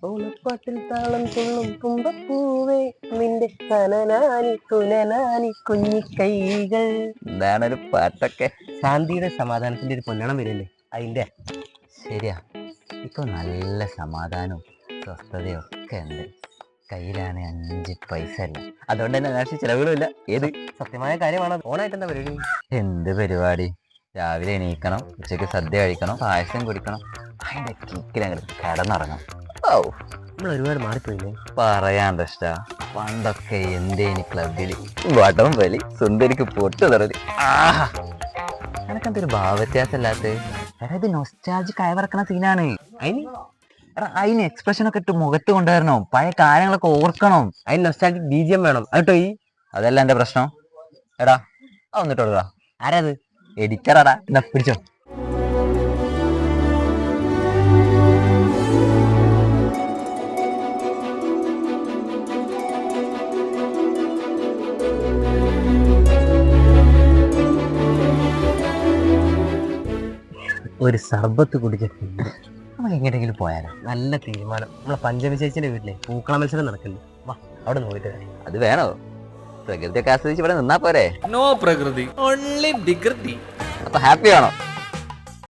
ഓണപ്പാട്ടിൽ താളം തുള്ളും തുമ്പപ്പൂവേ നിന്റെ കനനാനി തുനനാനി കുഞ്ഞിക്കൈകൾ. എന്താണൊരു പാട്ടൊക്കെ. ശാന്തിയുടെ സമാധാനത്തിന്റെ ഒരു പൊന്നണം വരില്ലേ അതിന്റെ. ശരിയാ, ഇപ്പൊ നല്ല സമാധാനവും സ്വസ്ഥതയും ഒക്കെ ഉണ്ട്. കയ്യിലാണ് 5 പൈസ അല്ല, അതുകൊണ്ട് തന്നെ അനാവശ്യ ചിലവുകളുമില്ല. ഏത് സത്യമായ കാര്യമാണ്. ഓണായിട്ട് എന്താ പരിപാടി? എന്ത് പരിപാടി? രാവിലെ എണീക്കണം, ഉച്ചയ്ക്ക് സദ്യ കഴിക്കണം, പായസം കുടിക്കണം, അതിന്റെ കിക്കിലങ്ങ് കിടന്നുറങ്ങണം. ഓ, നമ്മൾ ഒരുപാട് മാറിപ്പോയില്ലേ. പറയാണ്ട് ഇഷ്ടാ. പണ്ടൊക്കെ എന്തേനി ക്ലബില് വടം വലി, സുന്ദരിക്ക് പൊട്ട് തറല്. എനക്കെന്തൊരു ഭാവവ്യത്യാസമല്ലാത്ത. എടാ, ഇത് നൊസ്റ്റാൾജിക് അയവിറക്കണ സീനാണ്. അതിന് എക്സ്പ്രഷൻ ഒക്കെ ഇട്ട് മുഖത്ത് കൊണ്ടുവരണം, പഴയ കാര്യങ്ങളൊക്കെ ഓർക്കണം. അതിന് നൊസ്റ്റാൾജിക് BGM വേണം. കേട്ടോ ഈ അതല്ല എന്റെ പ്രശ്നം. എടാ വന്നിട്ടോടാ. ആരാത്? എഡിറ്ററാടാ. എന്നാ പിടിച്ചോ. ഒരു സർബത്ത് കുടിച്ചിട്ട് നമുക്ക് എങ്ങനെയെങ്കിലും പോയാലോ? നല്ല തീരുമാനം. നമ്മളെ പഞ്ചമി ചേച്ചിന്റെ വീട്ടിലെ പൂക്കള മത്സരം നടക്കുന്നുണ്ട്. വാ, അവിടെ നോക്കിട്ട് വരാം. അത് വേണോ? പ്രകൃതിയൊക്കെ ആസ്വദിച്ച് ഇവിടെ നിന്നാ പോരെ? നോ പ്രകൃതി, ഓൺലി വികൃതി. അപ്പൊ ഹാപ്പി ആണോ?